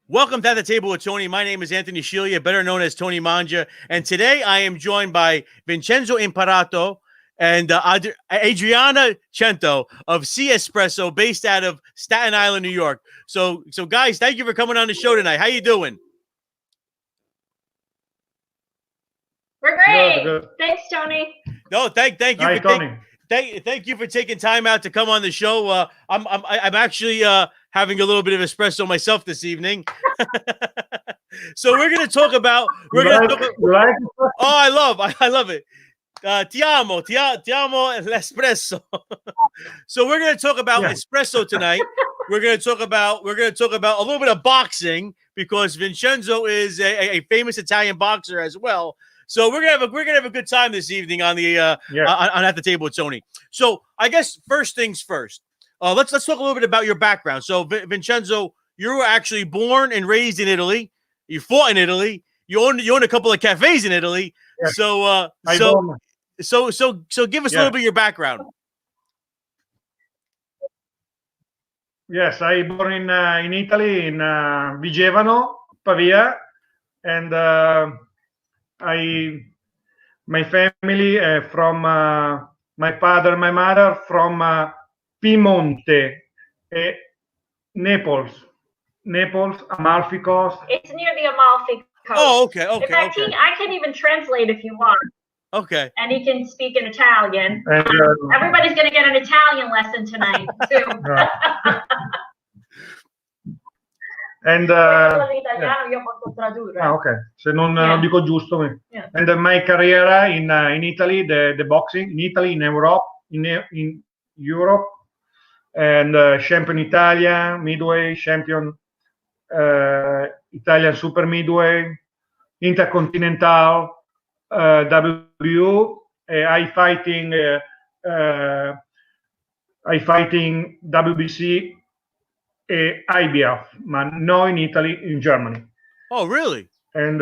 Welcome to At the Table with Tony. My name is Anthony Scillia, better known as Tony Mangia. And today I am joined by Vincenzo Imparato and Adriana Cento of Si Espresso, based out of Staten Island, New York. So guys, thank you for coming on the show tonight. How you doing? We're great. Good. Thanks, Tony. No, thank you. Hi, Tony. Thank you for taking time out to come on the show. I'm actually having a little bit of espresso myself this evening. So we're going to talk about. Oh, I love it. Ti amo l'espresso. So we're going to talk about espresso tonight. We're going to talk about a little bit of boxing because Vincenzo is a famous Italian boxer as well. So we're gonna have a good time this evening on the on At the Table with Tony. So I guess first things first. Let's talk a little bit about your background. So Vincenzo, you were actually born and raised in Italy. You fought in Italy. You owned a couple of cafes in Italy. Yes. So give us a little bit of your background. Yes, I born in Italy in Vigevano, Pavia, and my family from my father, my mother from Piemonte, Naples, Amalfi Coast. It's near the Amalfi Coast. Oh, okay. In fact, I can even translate if you want. Okay. And he can speak in Italian. And, everybody's going to get an Italian lesson tonight, too. And okay, se non dico giusto. Yeah. And my career in Italy, the boxing in Italy, in Europe, in Europe, and champion Italia, midway, champion Italian super midway, intercontinental, W, I fighting WBC. IBF, but no in Italy, in Germany. Oh, really? And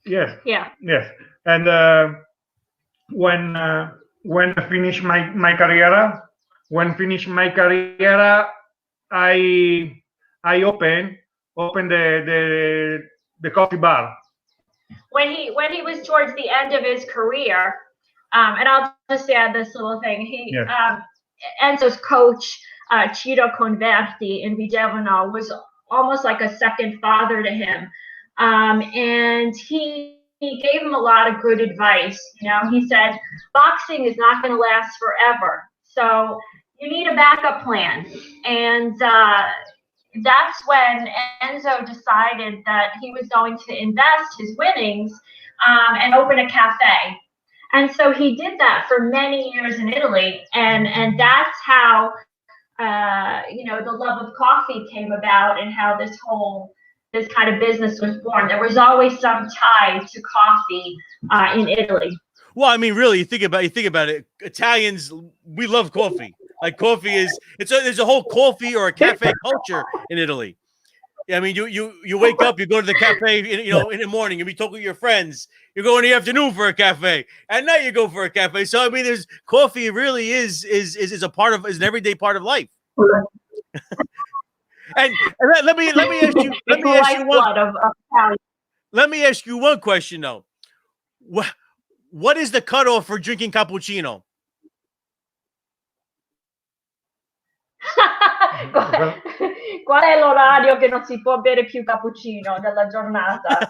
yes. And when I finish my career, I open the coffee bar. When he was towards the end of his career, and I'll just add this little thing. Enzo's coach, Ciro Converti in Vigevano, was almost like a second father to him, and he gave him a lot of good advice. You know, he said boxing is not going to last forever, so you need a backup plan. And that's when Enzo decided that he was going to invest his winnings and open a cafe. And so he did that for many years in Italy, and that's how the love of coffee came about, and how this kind of business was born. There was always some tie to coffee in Italy. Well, I mean, really, you think about it. Italians, we love coffee. Like coffee there's a whole coffee or a cafe culture in Italy. I mean, you wake up, you go to the cafe, in the morning, you'll be talking to your friends. You go in the afternoon for a cafe. At night, you go for a cafe. So I mean, there's coffee really is an everyday part of life. and let me ask you one question though. What is the cutoff for drinking cappuccino? Qual è l'orario che non si può bere più cappuccino della giornata?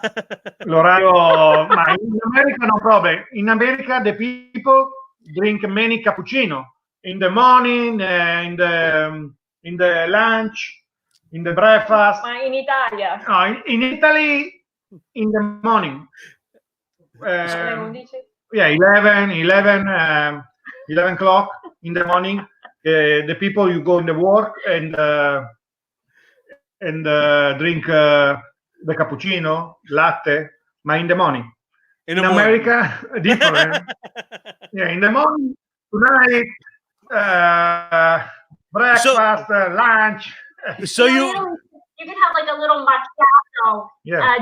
L'orario, ma in America no problem. In America, the people drink many cappuccino in the morning, in the lunch, in the breakfast. Ma in Italia? No, in Italy, in the morning. 11 o'clock in the morning. The people, you go in the work and drink the cappuccino, latte, but in the morning. In America, different. In the morning, tonight, breakfast, lunch. So you can have like a little macchiato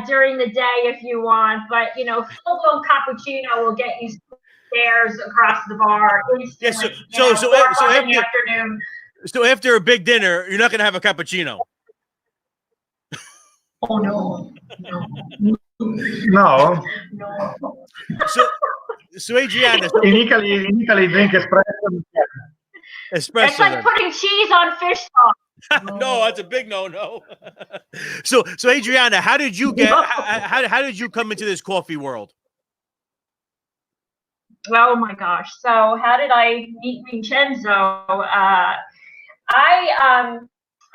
during the day if you want, but full-blown cappuccino will get you stairs across the bar instantly. So after a big dinner, you're not going to have a cappuccino. Oh no, No? no. So Adriana, so In Italy drink espresso. espresso. It's like Then. putting cheese on fish sauce. No, that's a big no. So Adriana, how did you get? How did you come into this coffee world? Oh my gosh! So how did I meet Vincenzo?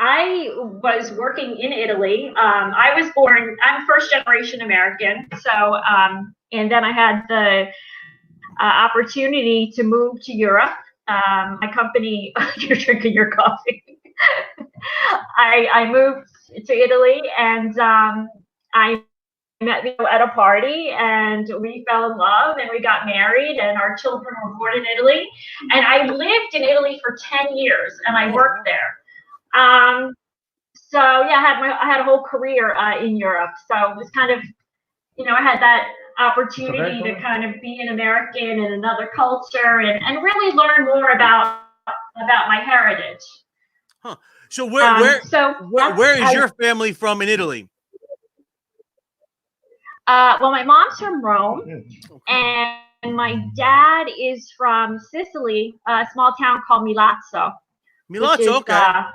I was working in Italy. I was born. I'm first generation American. So and then I had the opportunity to move to Europe. My company. You're drinking your coffee. I moved to Italy and I met at a party and we fell in love and we got married and our children were born in Italy. And I lived in Italy for 10 years and I worked there. So yeah, I had a whole career in Europe. So it was kind of, I had that opportunity to kind of be an American in another culture and really learn more about my heritage. Huh. So where is your family from in Italy? Well, my mom's from Rome, and my dad is from Sicily, a small town called Milazzo. Milazzo, okay.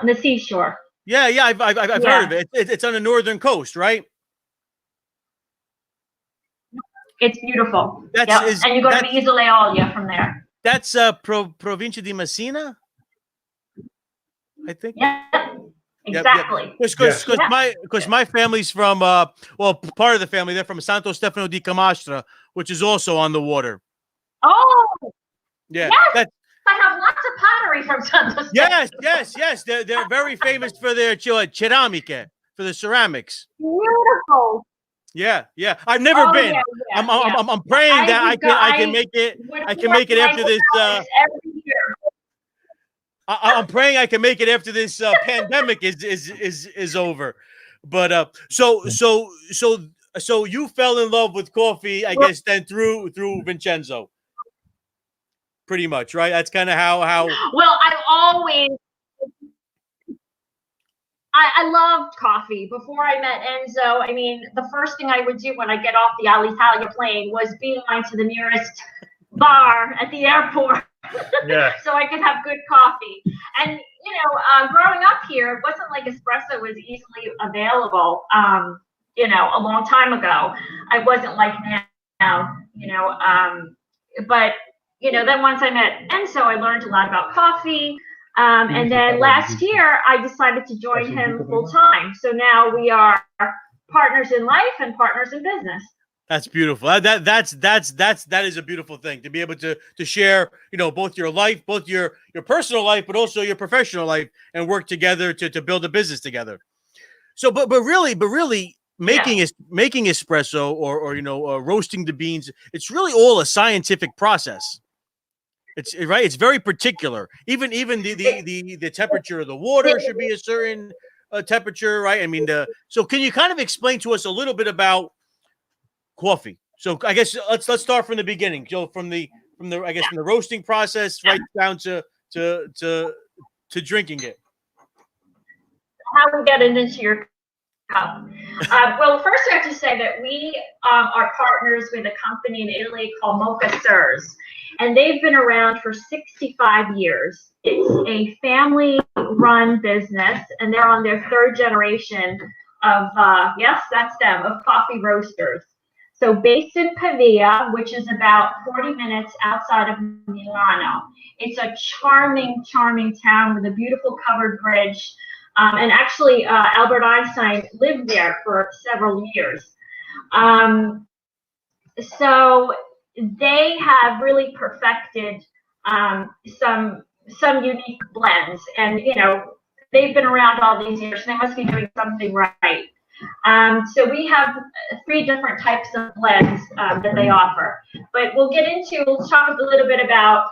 On the seashore. Yeah, I've heard of it. It's on the northern coast, right? It's beautiful. And you go to the Isole Eolie from there. That's Provincia di Messina, I think. Yeah. Exactly. Because my family's from part of the family, they're from Santo Stefano di Camastra, which is also on the water. Oh yeah. Yes, I have lots of pottery from Santo Stefano. Yes. They're very famous for their ceramiche, for the ceramics. Beautiful. Yeah. I've never been. Yeah. I'm praying that I can make it. I can make it after this. Every year. I'm praying I can make it after this pandemic is over. But so you fell in love with coffee, I guess, then through Vincenzo. Pretty much, right? That's kind of how. Well, I loved coffee. Before I met Enzo, I mean, the first thing I would do when I get off the Alitalia plane was beeline to the nearest bar at the airport. So I could have good coffee. And, growing up here, it wasn't like espresso was easily available, a long time ago. I wasn't like now, but, then once I met Enzo, I learned a lot about coffee. And then last year, I decided to join him full time. So now we are partners in life and partners in business. That's beautiful. That is a beautiful thing to be able to share, both your life, both your personal life, but also your professional life, and work together to build a business together. So, but really making espresso or roasting the beans, it's really all a scientific process. It's right. It's very particular. Even the temperature of the water should be a certain temperature, right? I mean, so can you kind of explain to us a little bit about coffee? So I guess let's start from the beginning. So from the roasting process right down to drinking it. How we get it into your cup. Well, first I have to say that we are partners with a company in Italy called Mocha Sirs, and they've been around for 65 years. It's a family-run business, and they're on their third generation of that's them, of coffee roasters. So based in Pavia, which is about 40 minutes outside of Milano. It's a charming town with a beautiful covered bridge. And actually, Albert Einstein lived there for several years. So they have really perfected some unique blends. And, they've been around all these years, so they must be doing something right. So we have 3 different types of blends that they offer. But we'll talk a little bit about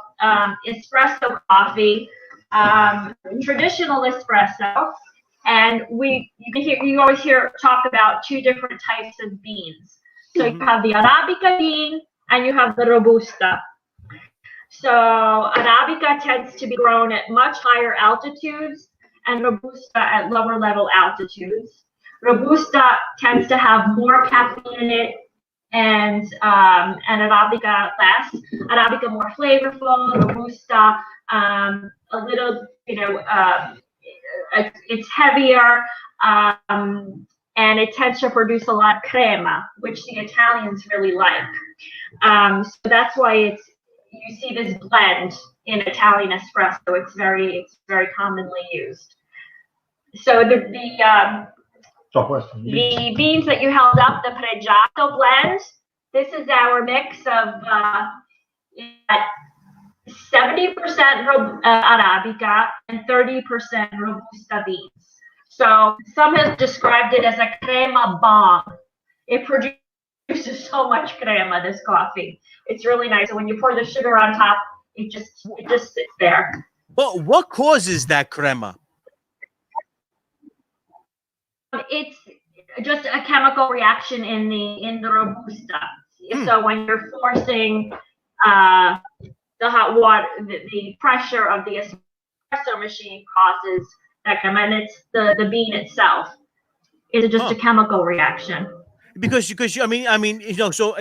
espresso coffee, traditional espresso, and you always hear talk about 2 different types of beans. So you have the Arabica bean and you have the Robusta. So Arabica tends to be grown at much higher altitudes and Robusta at lower level altitudes. Robusta tends to have more caffeine in it, and Arabica less. Arabica more flavorful, Robusta a little, it's heavier, and it tends to produce a lot of crema, which the Italians really like. So that's why you see this blend in Italian espresso. It's very commonly used. So the beans that you held up, the Pregiato blend, this is our mix of 70% Arabica and 30% Robusta beans. So some have described it as a crema bomb. It produces so much crema, this coffee. It's really nice. So when you pour the sugar on top, it just sits there. Well, what causes that crema? It's just a chemical reaction in the Robusta. So when you're forcing the hot water, the pressure of the espresso machine causes that crema, and it's the bean itself. It's just a chemical reaction. Because I mean,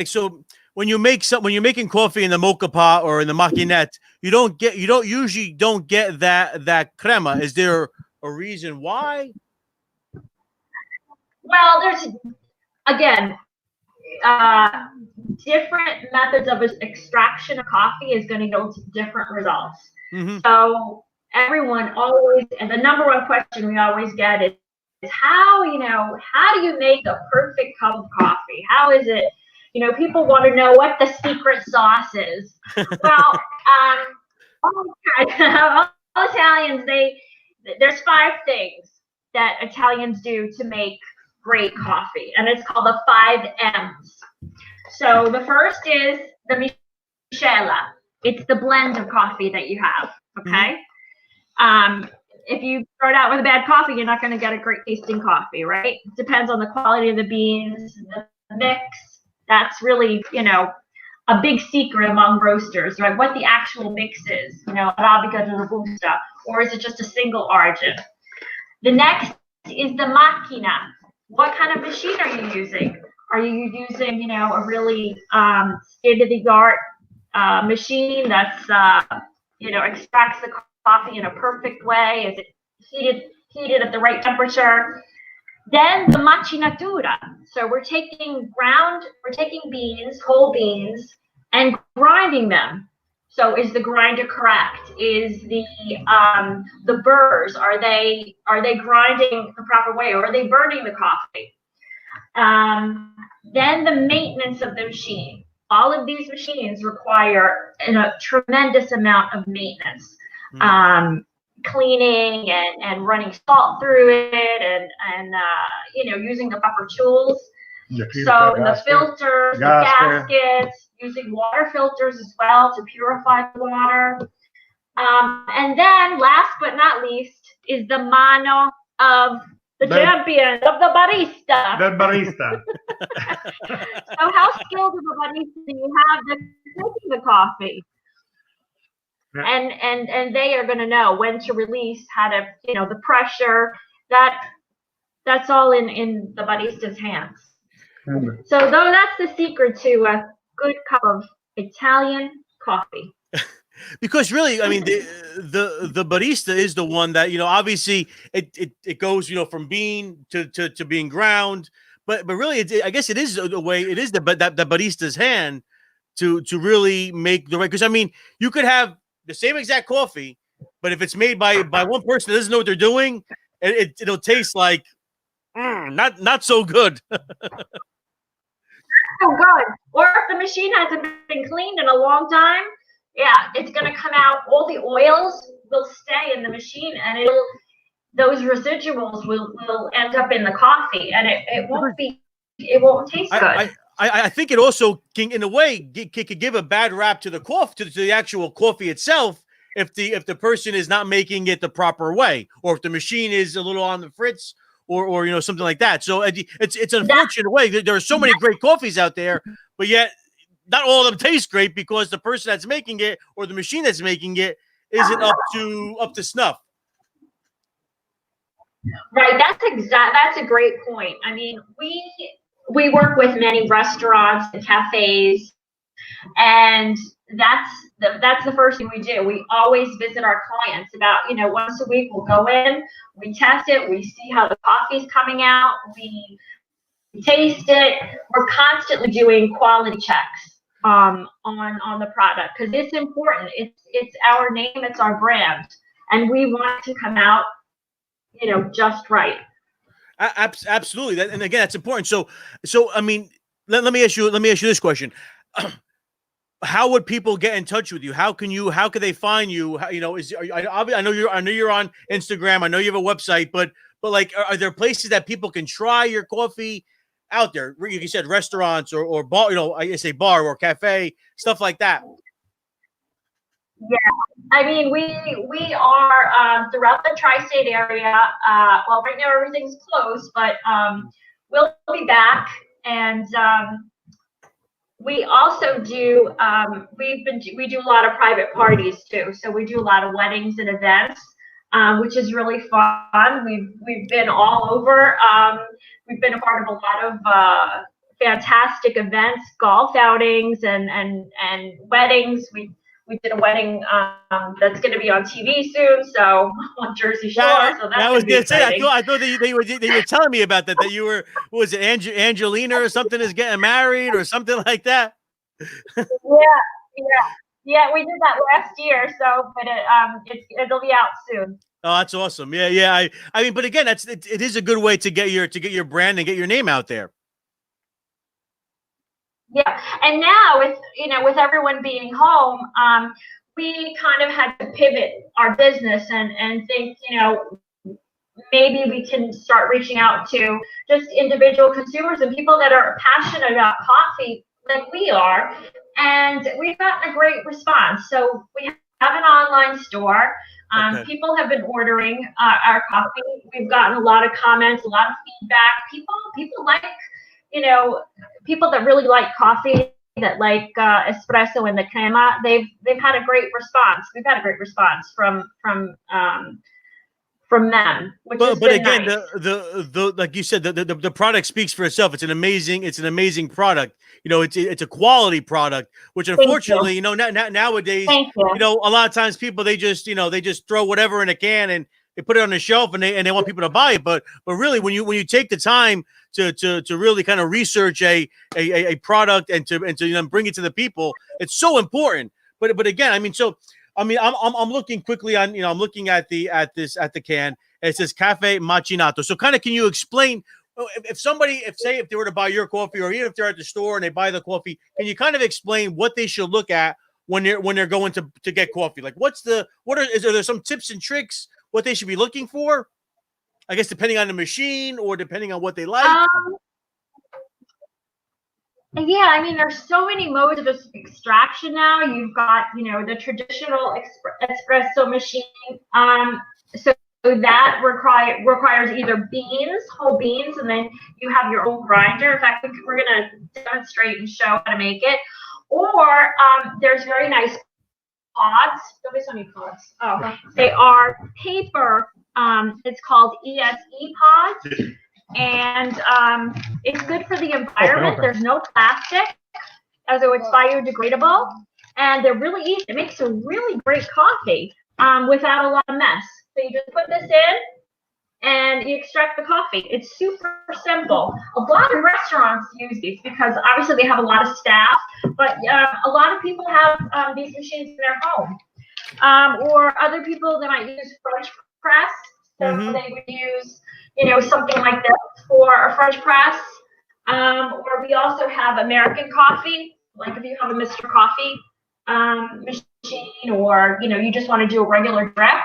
so when you're making coffee in the mocha pot or in the machinette, you don't usually get that crema. Is there a reason why? Well, there's again different methods of extraction of coffee is going to yield different results. Mm-hmm. So everyone always, and the number one question we always get is how do you make a perfect cup of coffee? How is it? People want to know what the secret sauce is. Well, all Italians, there's 5 things that Italians do to make great coffee, and it's called the 5 M's. So the first is the miscela. It's the blend of coffee that you have. Okay. Mm-hmm. If you start out with a bad coffee, you're not going to get a great tasting coffee, right? It depends on the quality of the beans, the mix. That's really, a big secret among roasters, right? What the actual mix is, Arabica to Robusta, or is it just a single origin? The next is the macchina. What kind of machine are you using? Are you using, a really state-of-the-art machine that's, extracts the coffee in a perfect way? Is it heated at the right temperature? Then the macinatura. So we're taking beans, whole beans, and grinding them. So is the grinder correct? Is the burrs, are they grinding the proper way, or are they burning the coffee? Then the maintenance of the machine. All of these machines require a tremendous amount of maintenance. Cleaning and running salt through it, and using the proper tools. So the filters, the gaskets, using water filters as well to purify the water. And then last but not least is the mano of the champion, of the barista. The barista. So how skilled of a barista do you have that's making the coffee? Yeah. And they are going to know when to release, how to, the pressure, that's all in the barista's hands. So though that's the secret to a good cup of Italian coffee. Because really, I mean, the barista is the one that, obviously it goes, from bean to being ground, but really, I guess it is the way it is the barista's hand to really make the right. Because I mean, you could have the same exact coffee, but if it's made by one person that doesn't know what they're doing, it'll taste like not so good. So good. Or if the machine hasn't been cleaned in a long time, yeah, it's gonna come out. All the oils will stay in the machine, and those residuals will end up in the coffee, and it won't taste good. I think it also can, in a way, could give a bad rap to the coffee, to the actual coffee itself, if the person is not making it the proper way, or if the machine is a little on the fritz, or something like that. So it's an unfortunate way. There are so many great coffees out there, but yet not all of them taste great because the person that's making it or the machine that's making it isn't up to snuff. Right. That's a great point. I mean, we work with many restaurants and cafes, and that's the first thing we do. We always visit our clients about, once a week we'll go in, we test it, we see how the coffee's coming out, we taste it. We're constantly doing quality checks on the product because it's important. It's our name, it's our brand, and we want it to come out, just right. Absolutely. And again, that's important. So I mean, let me ask you this question. How would people get in touch with you? How can they find you? I know you're on Instagram. I know you have a website, but like, are there places that people can try your coffee out there? You said restaurants or bar, I say bar or cafe, stuff like that. Yeah, I mean, we are throughout the tri-state area. Well, right now everything's closed, but we'll be back, and we also do. We do a lot of private parties too. So we do a lot of weddings and events, which is really fun. We've been all over. We've been a part of a lot of fantastic events, golf outings, and weddings. We did a wedding that's going to be on TV soon, so on Jersey Shore. So that's I was going to say, I thought they were telling me about that you were, what was it, Angelina or something is getting married or something like that. Yeah. We did that last year, so but it'll be out soon. Oh, that's awesome. Yeah. I mean, but again, it is a good way to get your brand and get your name out there. Yeah, and now with everyone being home, we kind of had to pivot our business and think, maybe we can start reaching out to just individual consumers and people that are passionate about coffee like we are, and we've gotten a great response. So we have an online store. Okay. People have been ordering our coffee. We've gotten a lot of comments, a lot of feedback. People like. People that really like coffee, that like espresso and the crema, they've had a great response. We've had a great response from them. But again, nice. the like you said, the product speaks for itself. It's an amazing product. It's a quality product, which unfortunately, nowadays, a lot of times people they just throw whatever in a can and they put it on the shelf and they want people to buy it. But really, when you take the time to really kind of research a product and to bring it to the people, it's so important. But again, I mean, I'm looking quickly on, I'm looking at the can. And it says Cafe Macinato. So kind of, can you explain if they were to buy your coffee, or even if they're at the store and they buy the coffee, can you kind of explain what they should look at when they're going to get coffee? Like, are there some tips and tricks what they should be looking for? I guess depending on the machine or depending on what they like. Yeah, I mean, there's so many modes of extraction now. You've got, the traditional espresso machine. So that requires either whole beans, and then you have your own grinder. In fact, we're going to demonstrate and show how to make it. Or there's very nice pods. Don't so many pods. Oh, they are paper. It's called ESE pods, and it's good for the environment. There's no plastic, so it's biodegradable, and they're really easy. It makes a really great coffee without a lot of mess. So you just put this in, and you extract the coffee. It's super simple. A lot of restaurants use these because obviously they have a lot of staff, but a lot of people have these machines in their home, or other people that might use French press. So they would use, something like this for a French press. Or we also have American coffee, like if you have a Mr. Coffee machine, or you just want to do a regular drip.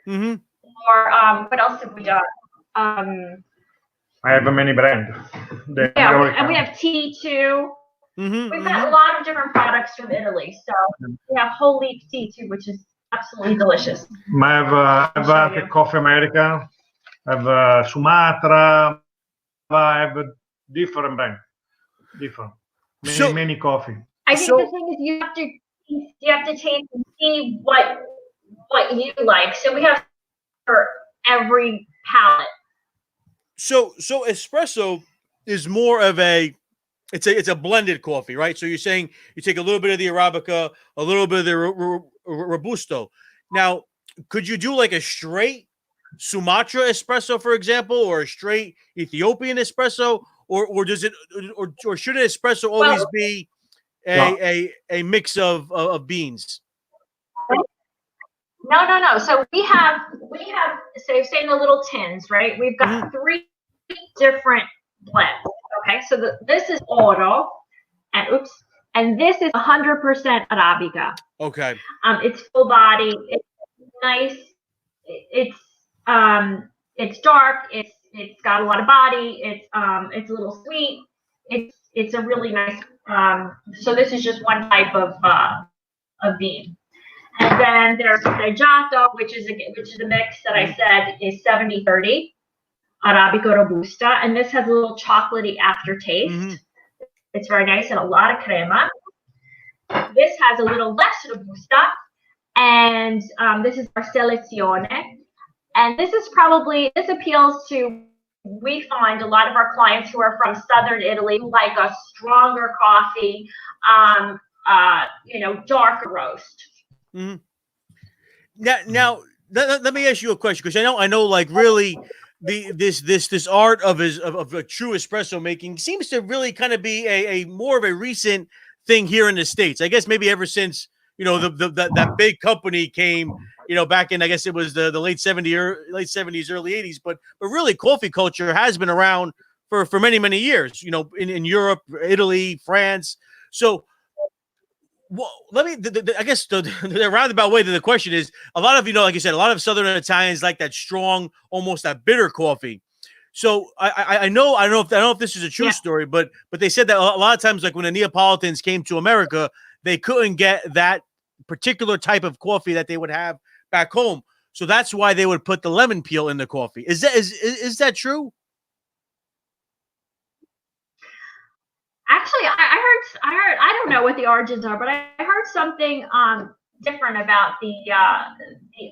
Or what else have we done? I have many brands. And we have tea too. We've got a lot of different products from Italy. So we have whole leaf tea too, which is absolutely delicious. I have Coffee America, I have Sumatra, I have different brands, many coffee. I think the thing is you have to taste and see what you like. So we have for every palate. So espresso is more of a it's a blended coffee, right? So you're saying you take a little bit of the Arabica, a little bit of the Robusto. Now, could you do like a straight Sumatra espresso, for example, or a straight Ethiopian espresso, or does it or should an espresso always be a mix of beans? No. So we have say in the little tins, right? We've got 3 different blends. Okay, so this is oro, and this is 100% Arabica. Okay. It's full body. It's nice. It's dark. It's got a lot of body. It's a little sweet. It's a really nice. So this is just one type of bean. And then there's Pregiato, which is a mix that I said is 70-30. Arabica Robusta, and this has a little chocolatey aftertaste. It's very nice and a lot of crema. This has a little less Robusta, and this is our Selezione. And this appeals to, we find a lot of our clients who are from Southern Italy who like a stronger coffee, darker roast. Now let me ask you a question, because I know like really this art of a true espresso making seems to really kind of be a more of a recent thing here in the States. I guess maybe ever since that big company came, back in, I guess it was the late 70s, early 80s, but really coffee culture has been around for many years, in Europe, Italy, France. So let me, I guess the roundabout way to the question is, a lot of, like you said, a lot of Southern Italians like that strong, almost that bitter coffee. So I don't know if this is a true story, but they said that a lot of times, like when the Neapolitans came to America, they couldn't get that particular type of coffee that they would have back home. So that's why they would put the lemon peel in the coffee. Is that true? Actually, I heard. I don't know what the origins are, but I heard something different about the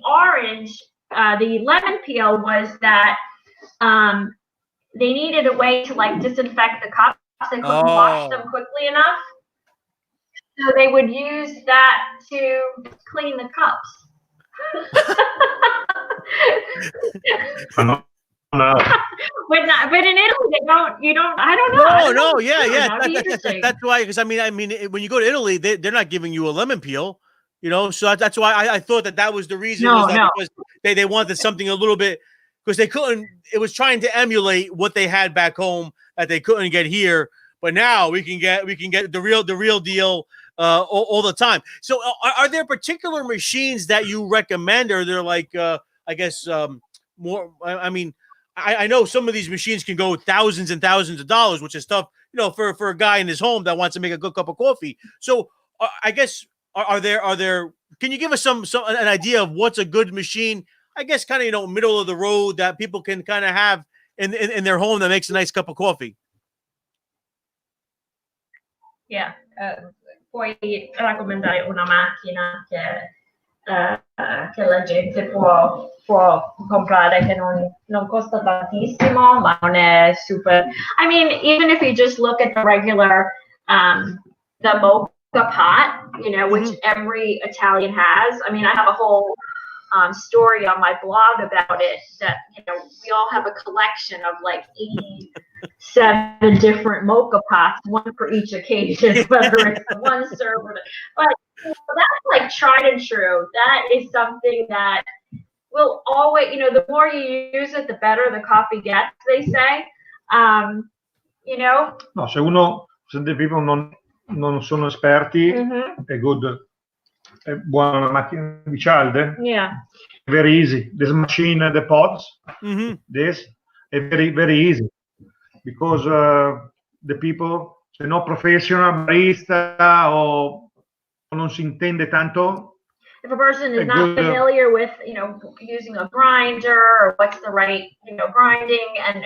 orange. The lemon peel was that they needed a way to like disinfect the cups. They couldn't wash them quickly enough, so they would use that to clean the cups. But in Italy, they don't. You don't. I don't know. No. Yeah. That's why. Because I mean, when you go to Italy, they're not giving you a lemon peel. So that's why I thought that was the reason. Because they wanted something a little bit, because they couldn't. It was trying to emulate what they had back home that they couldn't get here. But now we can get the real deal all the time. So are there particular machines that you recommend, or they're like I guess more? I mean, I know some of these machines can go thousands and thousands of dollars, which is tough, for a guy in his home that wants to make a good cup of coffee. So I guess are there? Can you give us an idea of what's a good machine? I guess kind of middle of the road that people can kind of have in their home that makes a nice cup of coffee. Yeah, puoi raccomandare una macchina che la gente può comprare, che non costa tantissimo, ma non è super. I mean, even if you just look at the regular, the mocha pot, which every Italian has. I mean, I have a whole story on my blog about it, that we all have a collection of like 87 different mocha pots, one for each occasion, whether it's the one serve or but that's like tried and true. That is something that will always, the more you use it, the better the coffee gets, they say. No, se the people non sono esperti, è good. È buona la macchina di cialde. Yeah. Very easy. This machine, the pods, this is very, very easy. Because the people, se no professional, barista, o non si intende tanto. If a person is not familiar with, using a grinder, or what's the right, grinding and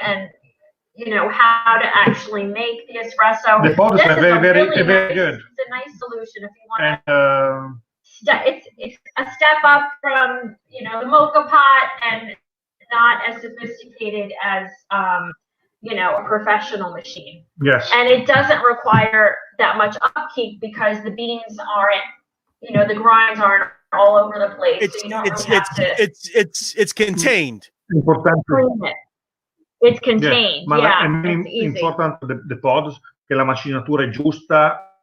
how to actually make the espresso. The pods are very good. It's a nice solution if you want to. It's a step up from, the mocha pot, and not as sophisticated as you know, a professional machine. Yes. And it doesn't require that much upkeep because the beans aren't, you know, the grinds aren't all over the place. It's so you don't really have to it's contained. Importante. clean it. It's contained. Ma Yeah, è it's easy. important the pods che la macinatura è giusta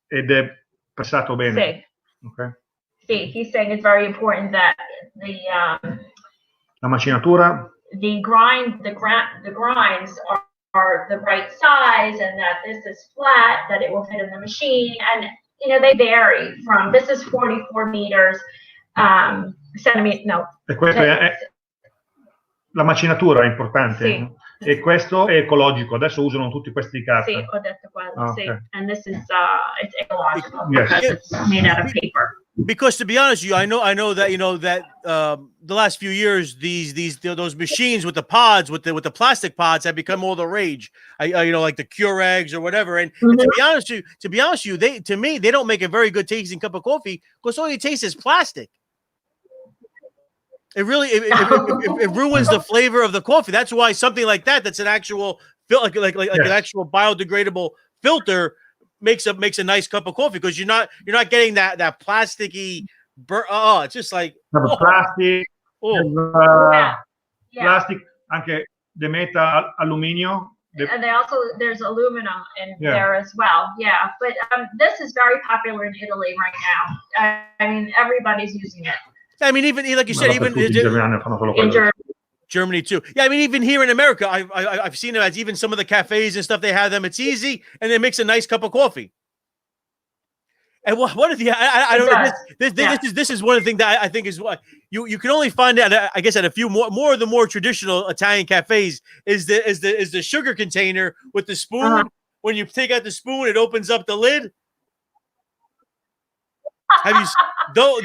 ed è pressato bene. See. Okay. See, he's saying it's very important that La macinatura, the grinds are the right size, and that this is flat, that it will fit in the machine, and you know they vary from this is 44 meters, centimeters. No. e questo la macinatura è importante. Sì. E questo è ecologico. Adesso usano tutti questi di carta. Sì, ho detto quello. Okay. Sì. And this is it's ecological Yes. because it's made out of paper. Because to be honest with you, I know that you know that the last few years those machines with the pods with the plastic pods have become all the rage. You know, like the Keurigs or whatever. And to be honest with you, they don't make a very good tasting cup of coffee because all you taste is plastic. It really it ruins the flavor of the coffee. That's why something like that's an actual like an actual biodegradable filter makes a nice cup of coffee because you're not getting that plasticky it's just like plastic, Yeah. plastic, anche the metal alluminio. And there's aluminum in there as well. Yeah, but this is very popular in Italy right now. I mean, everybody's using it. I mean, even like you said, even In Germany too. Yeah, I mean, even here in America, I've seen them as even some of the cafes and stuff. They have them. It's easy, and it makes a nice cup of coffee. And what if I don't know. This is one of the things that I think is what you can only find out. I guess at a few more of the more traditional Italian cafes is the sugar container with the spoon. When you take out the spoon, it opens up the lid. Have you those?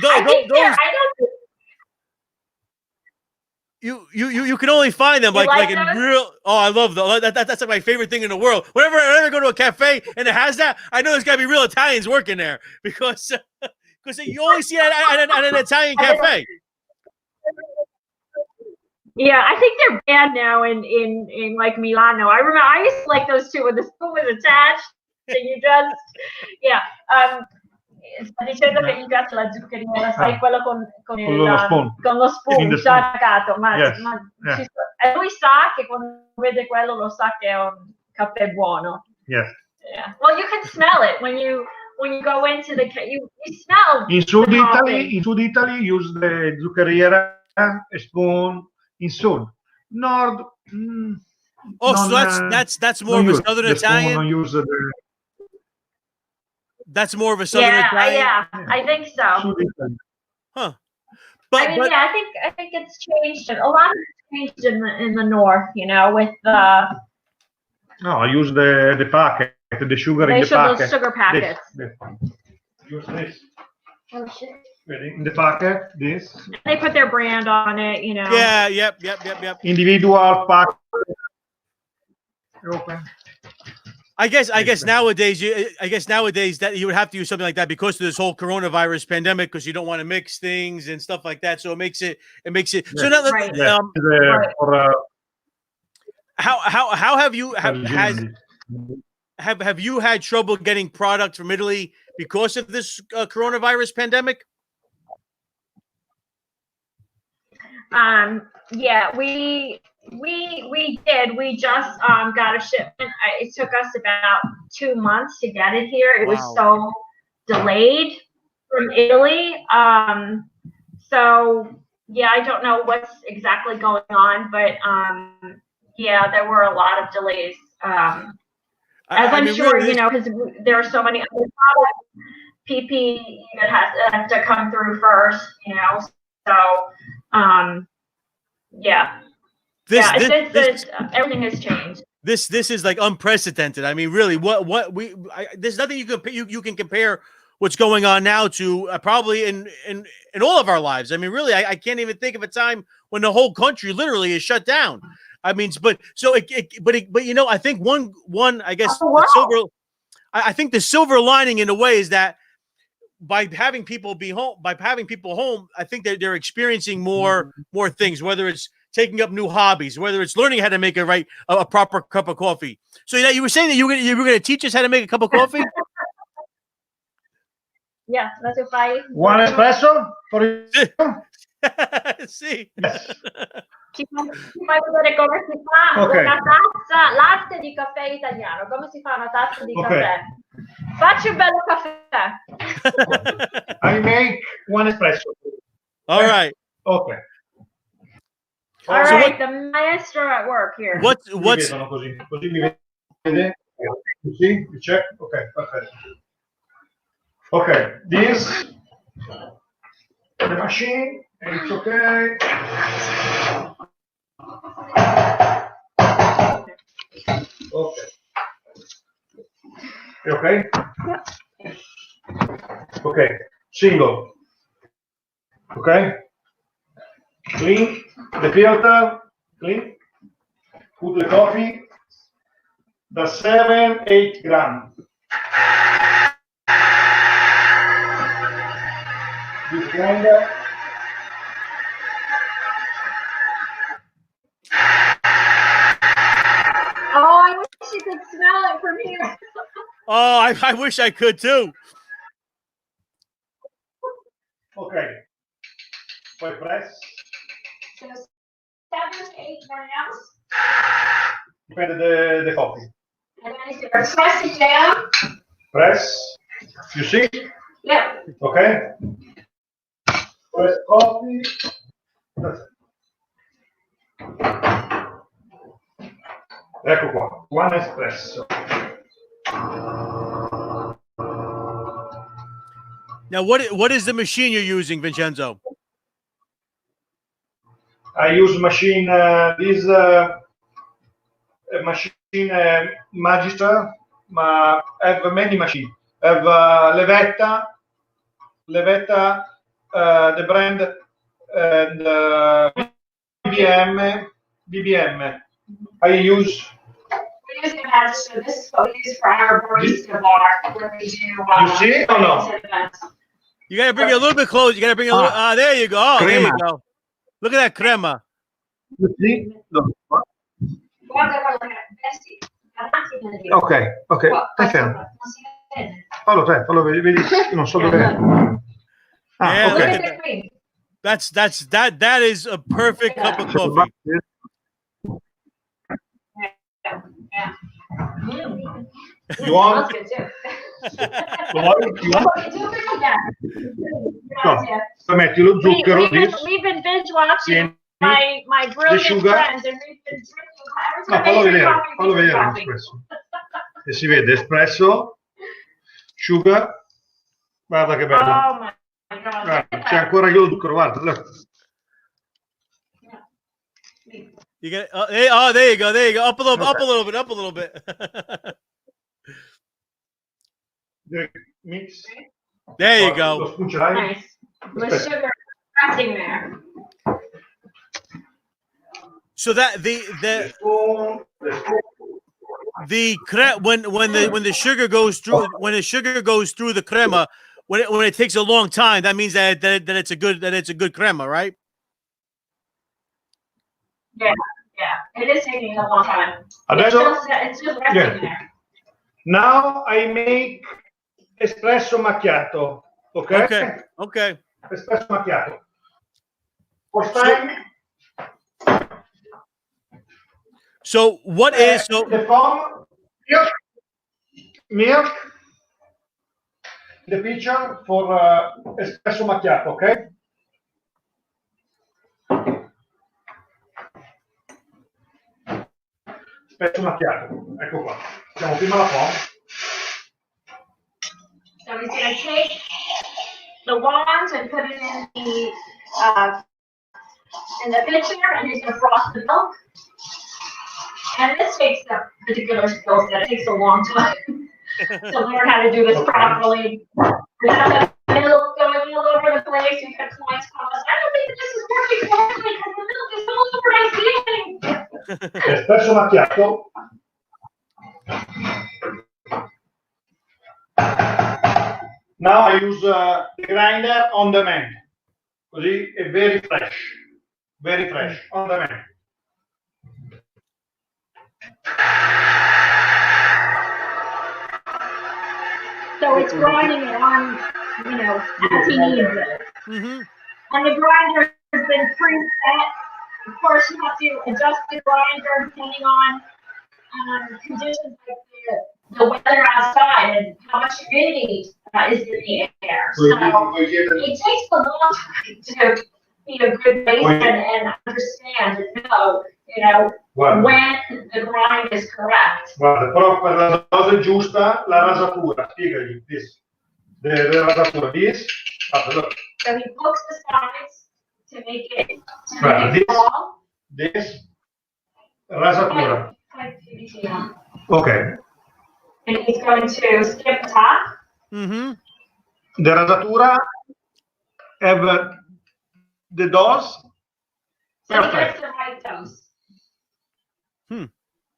You can only find them like in real. Oh, I love that's like my favorite thing in the world. Whenever I go to a cafe and it has that, I know there's got to be real Italians working there because you only see it at an Italian cafe. Yeah, I think they're banned now in like Milano. I remember I used to like those two when the spoon was attached and you just sta dicendo che gli piace la zuccheriera, sai, quello con lo spoon già attaccato, ma lui sa che quando vede quello lo sa che è un caffè buono. Yes. Yeah. Well, you can smell it when you go into the you smell. In Sud Italy use the zuccheriera, a spoon. In Sud, Nord. So that's more of a Southern Italian. That's more of a Southern Italian. Yeah, I think so. Huh. But I think it's changed. A lot of it's changed in the north, you know, with the. No, I use the packet, the sugar in the packet. Those sugar packets. This. Use this. Oh shit. Ready? In the packet, this. They put their brand on it, you know. Yeah. Yep. Individual packet. Open. I guess nowadays that you would have to use something like that because of this whole coronavirus pandemic because you don't want to mix things and stuff like that. So it makes it. Yes. So now, Right. how have you have you had trouble getting product from Italy because of this coronavirus pandemic? Yeah, we did. We just got a shipment. It took us about 2 months to get it here. It was so delayed from Italy. So yeah, I don't know what's exactly going on, but yeah, there were a lot of delays. As I'm sure you know, because there are so many other products, PP that has to come through first, you know. So yeah. Everything has changed. This is like unprecedented. I mean, really, there's nothing you can compare what's going on now to probably in all of our lives. I mean, really, I can't even think of a time when the whole country literally is shut down. I mean, but you know, I think one I guess I think the silver lining in a way is that by having people home, I think that they're experiencing more things, whether it's taking up new hobbies, whether it's learning how to make a proper cup of coffee. So you were saying that you were going to teach us how to make a cup of coffee? Yeah, that's what I. One espresso for you? Sì. Yes. Ci fai vedere come si fa una tazza latte di caffè italiano. Come si fa una tazza di caffè? Facci un bello caffè. I make one espresso. All right. Okay. All right, the maestro at work here. What's così mi vede? Sì, check. Okay, perfect. Okay, this the machine, and it's okay. Okay. Okay? Okay. Single. Okay? Clean the filter. Clean. Put the coffee. The 7-8 gram. This grinder. Oh, I wish you could smell it from here. Oh, I wish I could too. Okay. Poi press. So 7 to 8 grams. Depende the coffee. And then you press it down. Press. You see? Yeah. Okay. Press coffee. That's it. Ecco qua. One espresso. Now, what is the machine you're using, Vincenzo? I use machine, this machine Magister, I have many machines. I have Levetta, the brand, and BBM. I use. We're using Magister. This is what we use for our barista bar where we do. You see or no? You got to bring it a little bit close. You got to bring it a little. There you go. Oh, there you go. Look at that crema. You see? Ok, stai fermo. Fallo, vedi, non so dove. Yeah, Okay. That is a perfect cup of coffee. You want? Metti lo zucchero. We've been binge watching my brilliant friends, and we've been drinking. No, fallo vedere l'espresso. E si vede espresso, sugar. Guarda che bello. Oh my God. Guarda, c'è ancora io lo zucchero, guarda. You get there you go. Up a little bit. Mix. There you go. Lo spuccerai. Nice. The sugar pressing there. So that when the sugar goes through the crema, when it takes a long time, that means that it's a good crema, right? Yeah, it is taking a long time. It's just resting there. Now I make espresso macchiato. Okay. Espresso macchiato. First time. So what is the foam? Milk. The pitcher for espresso macchiato, okay? Espresso macchiato, ecco qua. Facciamo prima la foam. So he's going to take the wand and put it in the pitcher, and he's going to froth the milk. And this takes a particular skill set. It takes a long time to learn how to do this properly. The milk going all over the place. You have clients call us, I don't think this is working correctly because the milk is all over my ceiling. Espresso macchiato. Now I use the grinder on demand. Così è very fresh, on demand. it's grinding it on, you know, as he needs it. And the grinder has been preset. Of course, you have to adjust the grinder depending on conditions like the weather outside and how much humidity is in the air. So it takes a long time to be a good baseman and understand and know, you know, when the grind is correct. Guarda, però per la dose giusta, la rasatura, spiegagli, this. The rasatura, this. So he pokes the sides to make it fall. This. Rasatura. Okay. And he's going to skip the top. The rasatura have the dose. So he gets the right dose.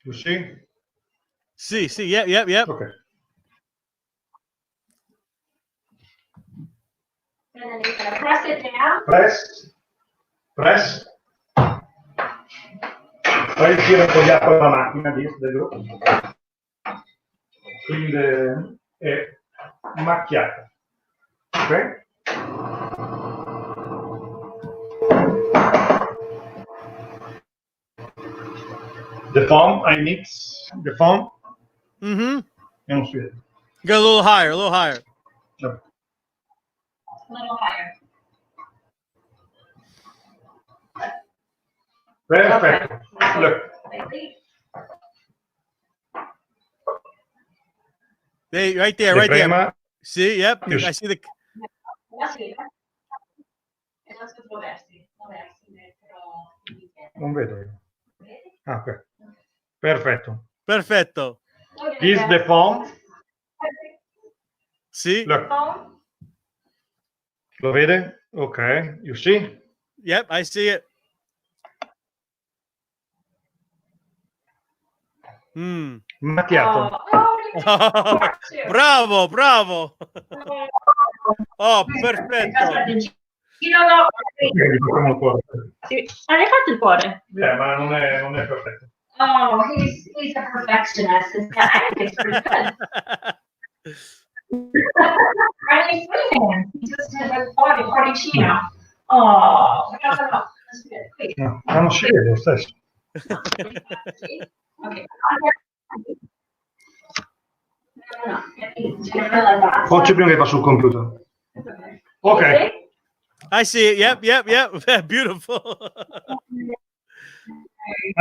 You see? See, yep. Okay. And then he's going to press it down. Press. Poi gira con gli acqua la macchina di gruppo. Quindi è macchiata. Ok? The foam, I mix the foam. Mm-hmm. Non si vede. Go a little higher. No. A little higher. Perfetto. Okay. Look. Hey, right there, right there. See, yep. I see the. Non vedo. Ah, ok. Perfetto. Perfetto. This is the foam. See? Look. Lo vede? Okay. You see? Yep, I see it. Macchiato. Bravo. Oh, perfetto. Hai fatto il cuore? Ma non è perfetto. Oh, he's a perfectionist. I think it's pretty good. I mean, Freeman, he just did a cuoricino. Oh, no. That's good. Wait. No, non si vede lo stesso. Okay. Faccio prima che va sul computer. Ok. I see it. Yep. Beautiful.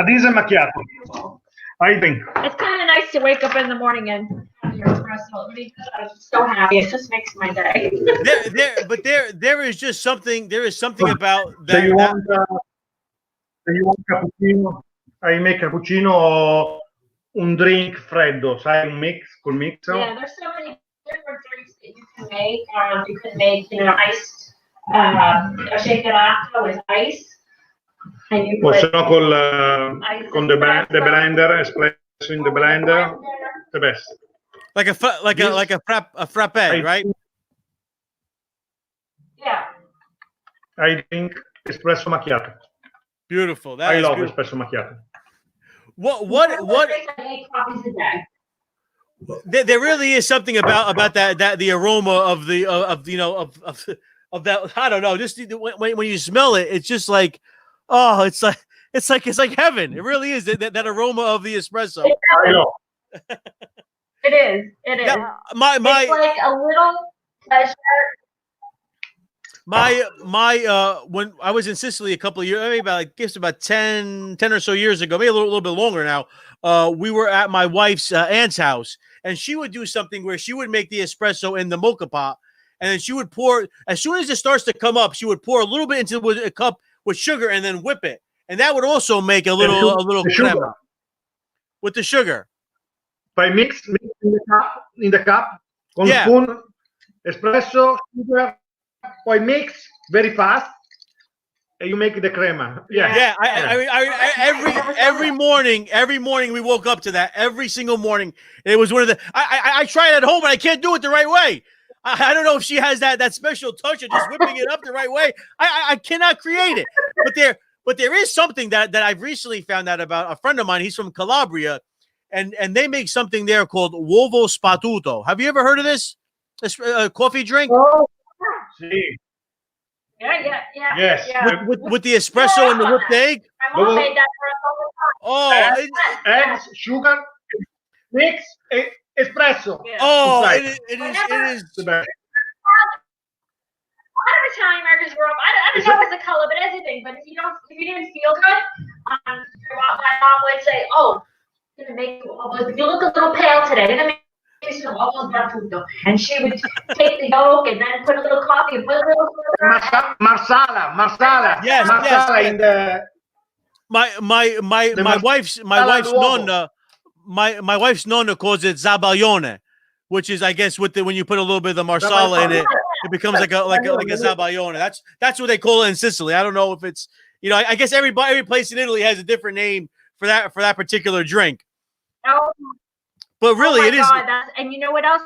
This is macchiato. I think. It's kind of nice to wake up in the morning and have your espresso. I'm so happy. It just makes my day. there is just something. There is something about that. So you want cappuccino? I make cappuccino or un drink freddo, sai, un mix col mixer. Yeah, there's so many different drinks that you can make. You can make, you know, iced a shakerato with ice. And you put con the blender, espresso in the blender, the best. Like a frappe, right? Yeah. I drink espresso macchiato. Beautiful. I love espresso macchiato. What? There really is something about that the aroma of the of that. I don't know. Just when you smell it, it's just like, oh, it's like heaven. It really is that aroma of the espresso. I know. It is. Yeah, it's like a little pleasure. When I was in Sicily a couple of years, maybe about 10 or so years ago, maybe a little bit longer now, we were at my wife's aunt's house, and she would do something where she would make the espresso in the mocha pot, and then she would pour, as soon as it starts to come up, she would pour a little bit into a cup with sugar and then whip it, and that would also make a little crema with the sugar. By mix in the cup con spoon, espresso, sugar. Poi mix very fast, and you make the crema. Yeah. Every morning we woke up to that. Every single morning, it was one of the. I try it at home, and I can't do it the right way. I don't know if she has that special touch of just whipping it up the right way. I cannot create it. But there is something that I've recently found out about. A friend of mine, he's from Calabria, and they make something there called uovo sbattuto. Have you ever heard of this? coffee drink? Oh, sì. Yeah. Yes. Yeah. With the espresso and the whipped egg? My mom made that for us all the time. Oh, Eggs, sugar, mix, espresso. Yeah. oh, Right. it is. The best. A lot of Italian-Americans grew up. I don't know what's the color, but anything. But if you didn't feel good, my mom would say, "Oh, gonna make you almost. You look a little pale today. Gonna make you some almost battuto." And she would take the yolk and then put a little coffee and put a little sugar. Marsala. Yes, Marsala yes. in the My wife's nonna, my wife's nonna calls it zabaglione, which is, I guess, when you put a little bit of the marsala in it, it becomes like a zabaglione. That's what they call it in Sicily. I don't know if it's, I guess every place in Italy has a different name for that particular drink. Oh, but really, it is. And you know what else?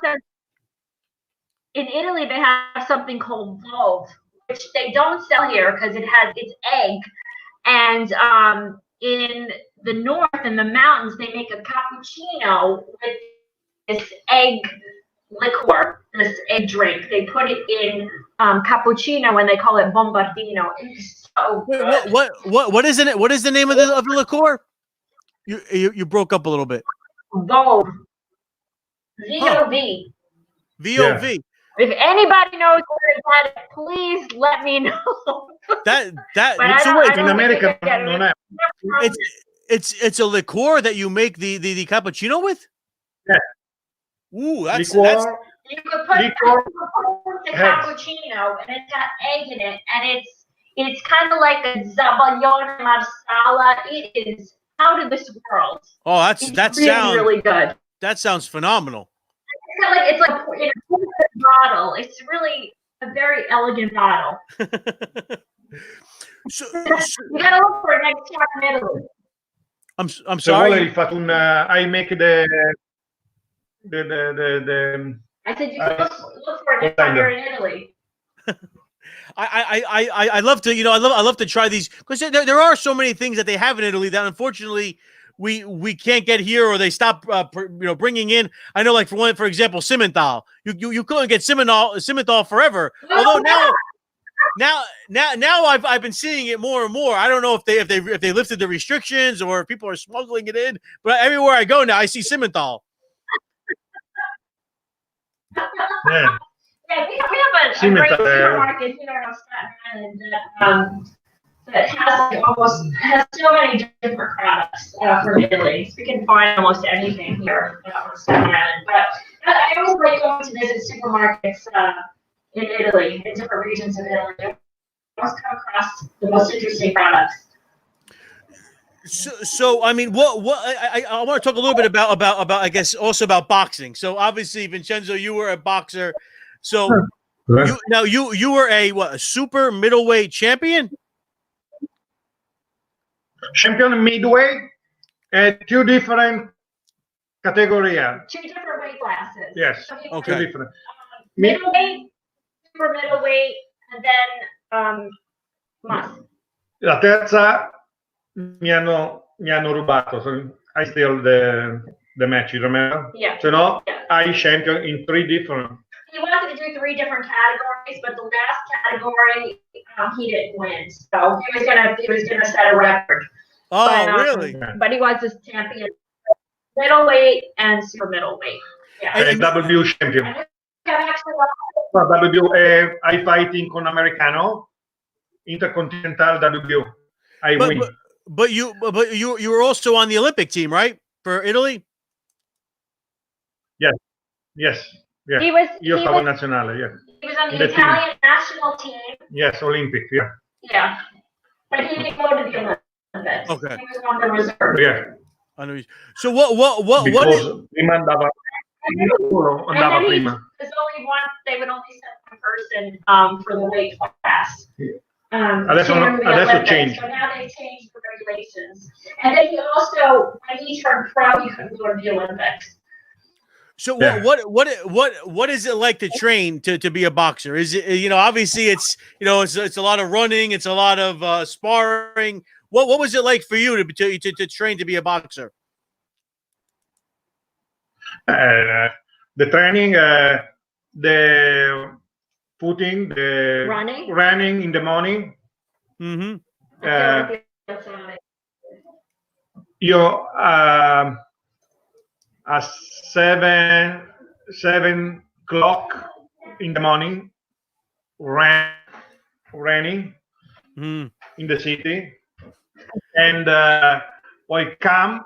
In Italy, they have something called Vove, which they don't sell here because it's egg. And in the north, in the mountains, they make a cappuccino with this egg liqueur, this egg drink. They put it in cappuccino and they call it bombardino. It's so good. What is it? What is the name of the liqueur? You broke up a little bit. Vove. V-O-V. V-O-V. Yeah. If anybody knows where it's at, please let me know. In America, non è. It's a liqueur that you make the cappuccino with? Yeah. Ooh, that's you could put the cappuccino and it's got egg in it, and it's kind of like a zabaglione marsala. It is out of this world. Oh, that sounds really good. That sounds phenomenal. It's like in a bottle. It's really a very elegant bottle. So you gotta look for it next time in Italy. I'm sorry. I make the I said you look for it next time you're in Italy. I love to I love to try these, because there are so many things that they have in Italy that unfortunately we can't get here, or they stop bringing in. I know, like for example, Simmental. You couldn't get Simmental forever. Although now I've been seeing it more and more. I don't know if they lifted the restrictions or if people are smuggling it in, but everywhere I go now I see Simmental. Yeah. Yeah, we have a great supermarket here on Staten Island that has so many different products from Italy. So we can find almost anything here on Staten Island. But I always like going to visit supermarkets in Italy, in different regions of Italy. I always come across the most interesting products. So I mean, what I want to talk a little bit about I guess also about boxing. So obviously, Vincenzo, you were a boxer. So you were a super middleweight champion? Champion middleweight, two different categories. Two different weight classes. Yes. Okay. Two different. Middleweight, super middleweight, and then mass. La terza mi hanno rubato. So I steal the match, you remember? Yeah. So no, I champion in three different. He wanted to do three different categories, but the last category he didn't win. So he was gonna set a record. Oh, really? But he was this champion, middleweight and super middleweight. Yeah. W champion. W, I fighting con Americano, Intercontinental W. I win. But you were also on the Olympic team, right? For Italy? Yes. Yeah. He was nazionale, yeah. He was on the Italian national team. Yes, Olympic, yeah. Yeah. But he didn't go to the Olympics. Okay. He was on the reserve. Yeah. So what prima andava prima. There's only one, they would only send one person for the weight class. Adesso change. So now they changed the regulations. And then he also, when he turned pro, he couldn't go to the Olympics. So what is it like to train to be a boxer? Is it, obviously it's a lot of running, it's a lot of sparring. What was it like for you to train to be a boxer? The training the running in the morning. Mm-hmm. Io at 7 o'clock in the morning raining in the city, and I come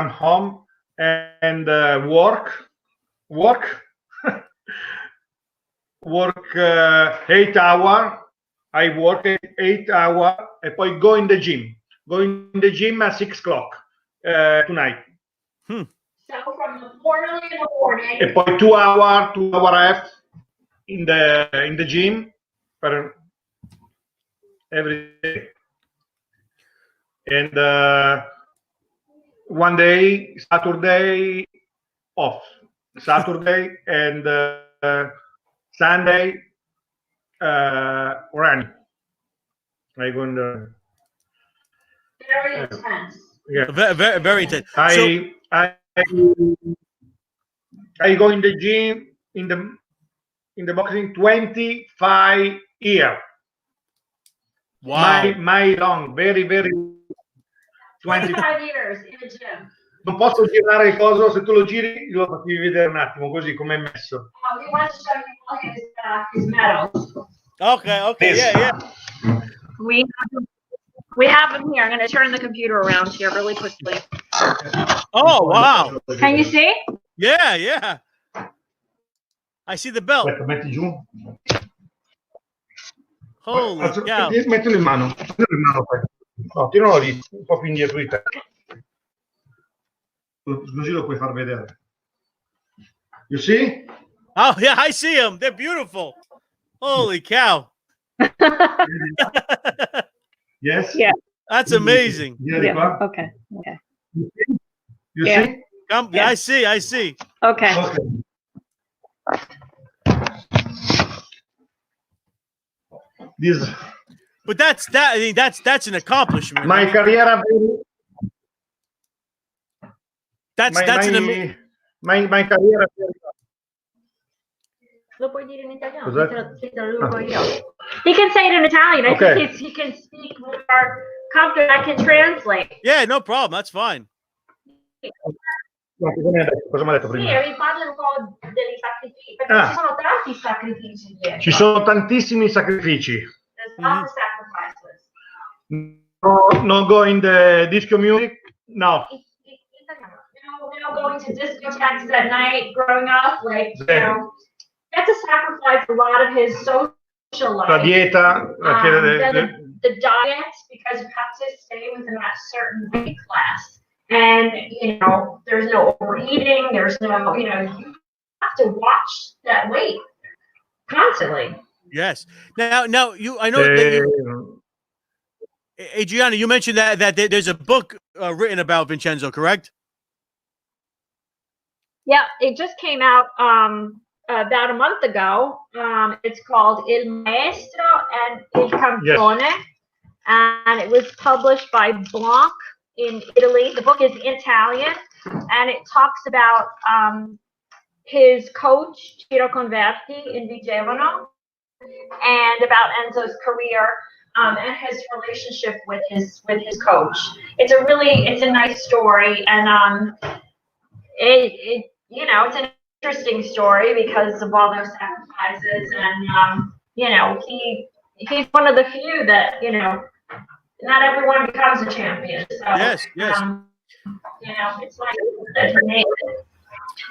home and work 8 hours. I work 8 hours and poi go in the gym. Go in the gym at 6 o'clock tonight. So from the early in the morning. E poi 2 hours, 2 hours and a half in the gym per every day. And one day, Saturday off. Saturday and Sunday running. I go in the Very intense. yeah. Very, very intense. I go in the gym in the boxing 25 years. Wow. My long, very 25 years in the gym. Non posso girare il coso, se tu lo giri lo fatti vedere un attimo così come è messo. He wants to show you all his medals. Okay, yeah. We have them here. I'm going to turn the computer around here really quickly. Oh, wow. Can you see? Yeah. I see the belt. Aspetta, metti giù. Holy cow. Mettilo in mano. No, tiralo lì, un po' più indietro di te. Così lo puoi far vedere. You see? Oh, yeah, I see them. They're beautiful. Holy cow. Yes? Yeah. That's amazing. Yeah. Okay. You see? Yeah. I see. Okay. This. But that's an accomplishment. My carriera. That's an amazing. My carriera. Lo puoi dire in italiano? He can say it in Italian. I think he can speak more comfortable. I can translate. Yeah, no problem. That's fine. Cosa mi ha detto prima? Sì, parla un po' dei sacrifici, perché ci sono tanti sacrifici dietro. Ci sono tantissimi sacrifici. There's lots of sacrifices. No go in the disco music? No. Going to discotheques at night growing up, like, that's a sacrifice a lot of his social life. La dieta, the diet, because you have to stay within that certain weight class. And, there's no overeating, there's no, you have to watch that weight constantly. Yes. Now, I know that Adriana, you mentioned that there's a book written about Vincenzo, correct? Yeah, it just came out about a month ago. It's called Il Maestro and Il Campione, and it was published by Blanc in Italy. The book is Italian, and it talks about his coach, Ciro Converti, in Vigevano, and about Enzo's career and his relationship with his coach. It's a nice story, and it's an interesting story because of all those sacrifices, and he's one of the few that not everyone becomes a champion. So, yes. It's like that he made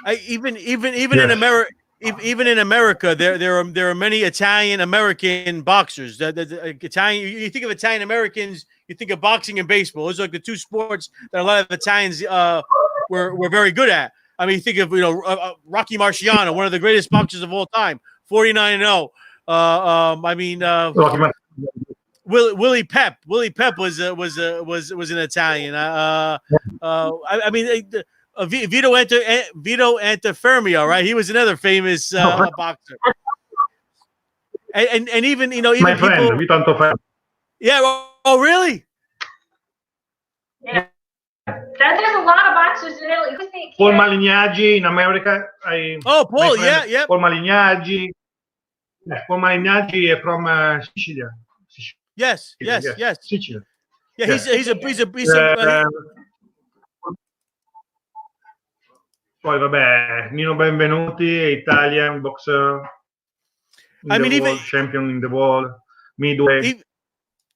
it. Even in America. Even in America, there are many Italian American boxers. Italian, you think of Italian Americans, you think of boxing and baseball. Those are like the two sports that a lot of Italians were very good at. I mean, you think of Rocky Marciano, one of the greatest boxers of all time, 49-0. Willie Pep. Willie Pep was an Italian. Vito Antifermio, right? He was another famous boxer. And even my friend people, Vito Antifermio. Yeah. Oh, really? Yeah. That's there's a lot of boxers in Italy. Who's the Paul Malignaggi in America. Paul, yeah. Paul Malignaggi. Paul Malignaggi from Scillia. Yes. Sicilia. Yeah, he's Poi vabbè, Nino Benvenuti, Italian boxer. Champion in the world, middleweight.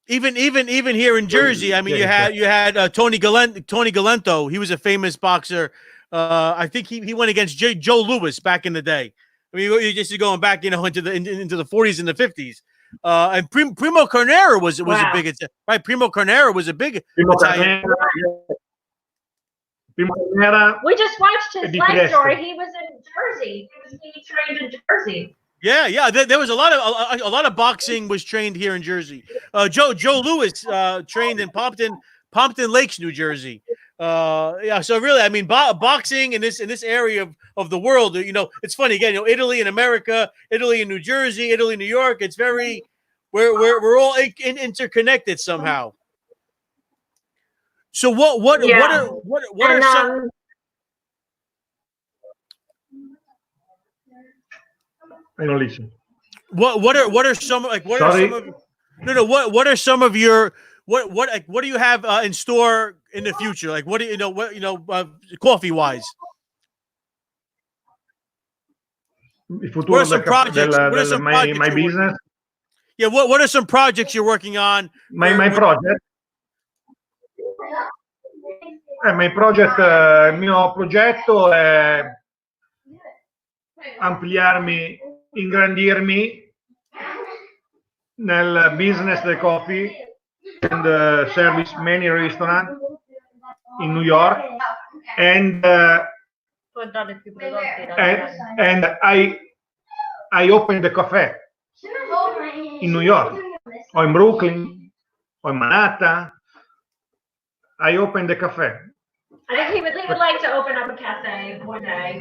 Even here in Jersey, I mean, you had Tony Galento. He was a famous boxer. I think he went against Joe Louis back in the day. I mean, you're just going back, into the 40s and the 50s. And Primo Carnera was a big, right? Primo Carnera was a big Italian. We just watched his life story. He was in Jersey. He trained in Jersey. Yeah. There was a lot of boxing was trained here in Jersey. Joe Louis trained in Pompton Lakes, New Jersey. So really, I mean, boxing in this area of the world, it's funny again. Italy and America, Italy and New Jersey, Italy, New York. It's very we're all interconnected somehow. So what are some? I don't listen. What are some what are some of your what do you have in store in the future? Like what do coffee wise? What are some projects? My business? Yeah, what are some projects you're working on? My project? Il mio progetto è ampliarmi, ingrandirmi nel business del coffee and service many restaurants in New York, and I opened the cafe in New York, or in Brooklyn, or in Manhattan. I opened the cafe. I think he would like to open up a cafe one day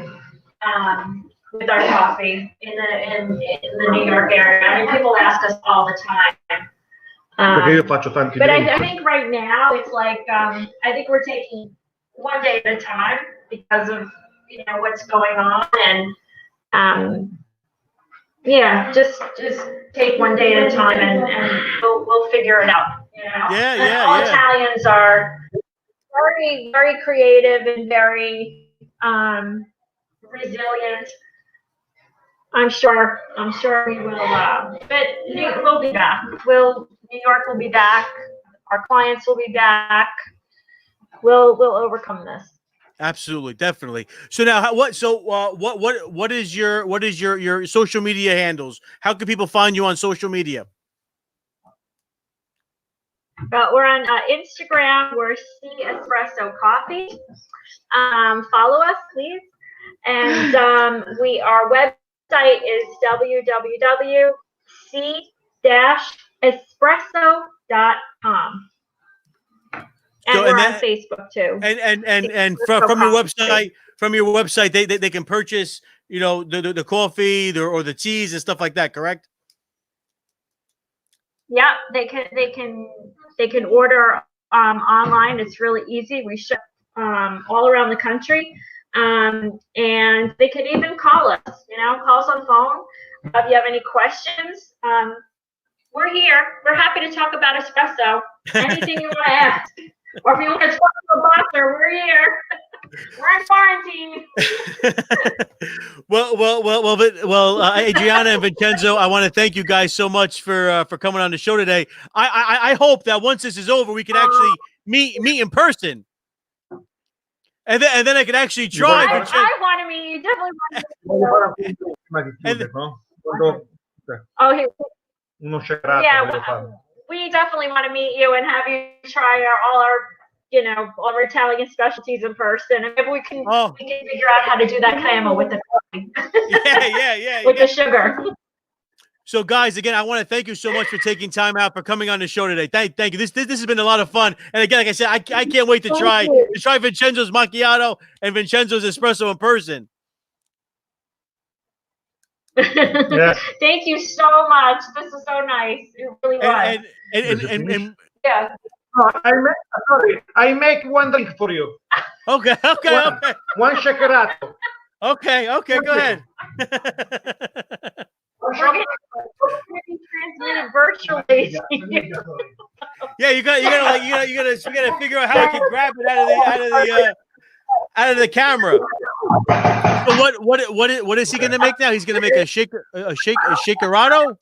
with our coffee in the New York area. I mean, people ask us all the time. But I think right now it's like I think we're taking one day at a time because of what's going on, and just take one day at a time, and we'll figure it out. All Italians are very, very creative and very resilient. I'm sure we will. But we'll be back. New York will be back. Our clients will be back. We'll overcome this. Absolutely, definitely. So now, what is your social media handles? How can people find you on social media? We're on Instagram. We're Si Espresso Coffee. Follow us, please. And our website is www.si-espresso.com. And we're on Facebook too. And from your website, they can purchase the coffee or the teas and stuff like that. Correct? Yeah, they can order online. It's really easy. We ship all around the country, and they can even call us. Call us on the phone if you have any questions. We're here. We're happy to talk about espresso. Anything you want to ask, or if you want to talk to a boxer, we're here. We're in quarantine. Well, Adriana and Vincenzo, I want to thank you guys so much for coming on the show today. I hope that once this is over, we can actually meet in person, and then I can actually try. I want to meet you. Definitely. We definitely want to meet you and have you try all our Italian specialties in person, and maybe we can figure out how to do that crema with the coffee. With the sugar. So, guys, again, I want to thank you so much for taking time out for coming on the show today. Thank you. This has been a lot of fun, and again, like I said, I can't wait to try Vincenzo's macchiato and Vincenzo's espresso in person. Yes. Thank you so much. This is so nice. It really was. And yeah. I make one drink for you. Okay. One shakerato. Okay. Go ahead. Transmitted virtually. Yeah, you gotta figure out how I can grab it out of the camera. So what is he gonna make now? He's gonna make a shakerato.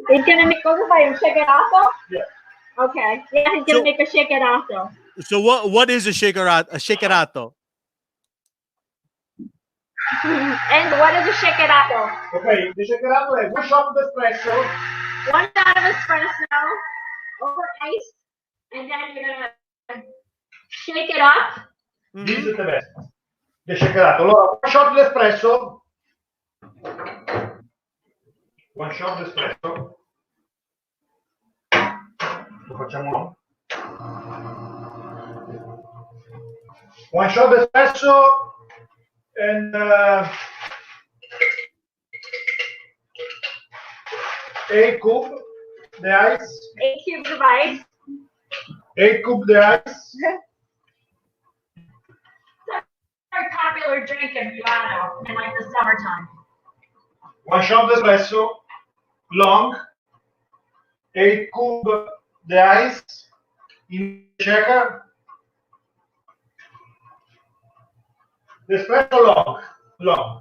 He's gonna make a shakerato. Yeah. Okay. Yeah, he's gonna make a shakerato. So what is a shakerato? And what is a shakerato? Okay, the shakerato is 1 shot of espresso. 1 shot of espresso over ice, and then you're gonna shake it up. This is the best. The shakerato. Allora, 1 shot di espresso. 1 shot di espresso. Lo facciamo. 1 shot di espresso and 8 cube the ice. 8 cubes of ice. 8 cube the ice. Very popular drink in Milano in like the summertime. 1 shot di espresso, long, 8 cube the ice in shaker. The espresso long.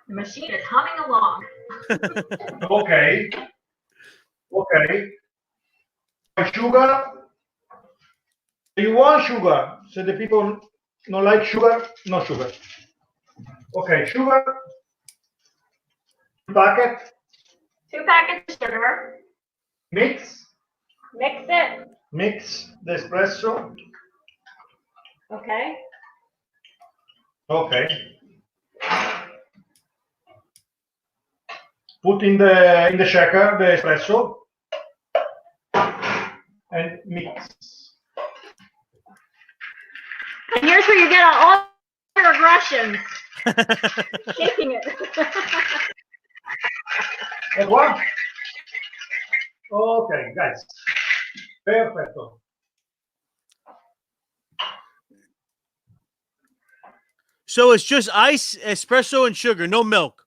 The machine is humming along. Okay. Sugar. Do you want sugar? So the people don't like sugar? No sugar. Okay, sugar. 2 packets. 2 packets of sugar. Mix it. Mix the espresso. Okay. Put in the shaker the espresso and mix. And here's where you get all your aggressions. Shaking it. That one? Okay, guys. Perfecto. So it's just ice, espresso, and sugar, no milk.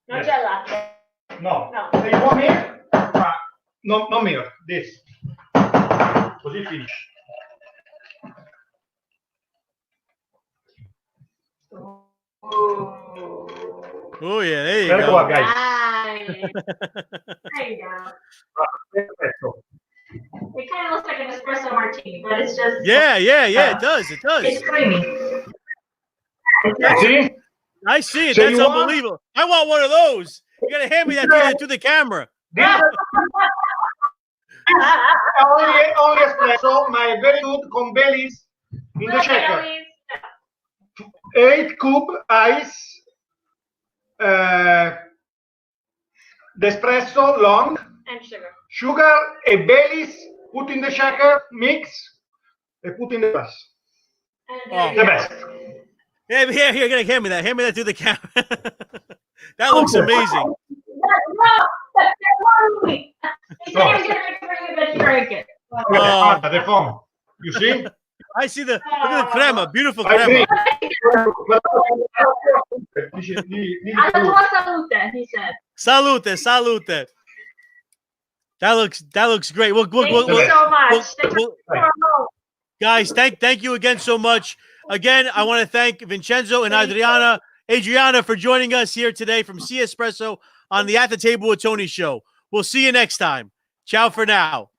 No gelato. No. Se you want milk? No milk. This. Così finisce. Oh yeah, there you There go. go, guys. Nice. There you go. Perfetto. It kind of looks like an espresso martini, but it's just Yeah, it does. it's creamy. See? I see it. So That's you want- unbelievable. I want one of those. You gotta hand me that to the camera. This is only espresso, my very good con Baileys in the shaker. 8 cube ice, the espresso long, And sugar. sugar, a Baileys, put in the shaker, mix, and put in the glass. And The best. Yeah, here, gotta hand me that. Hand me that to the camera. That looks amazing. He's not even gonna drink it. The foam. You see? I see look at the crema, beautiful I crema. Alla tua salute, he said. Salute. That looks great. Thank you so much. Guys, thank you again so much. Again, I want to thank Vincenzo and Adriana for joining us here today from Si Espresso on the At the Table with Tony show. We'll see you next time. Ciao for now.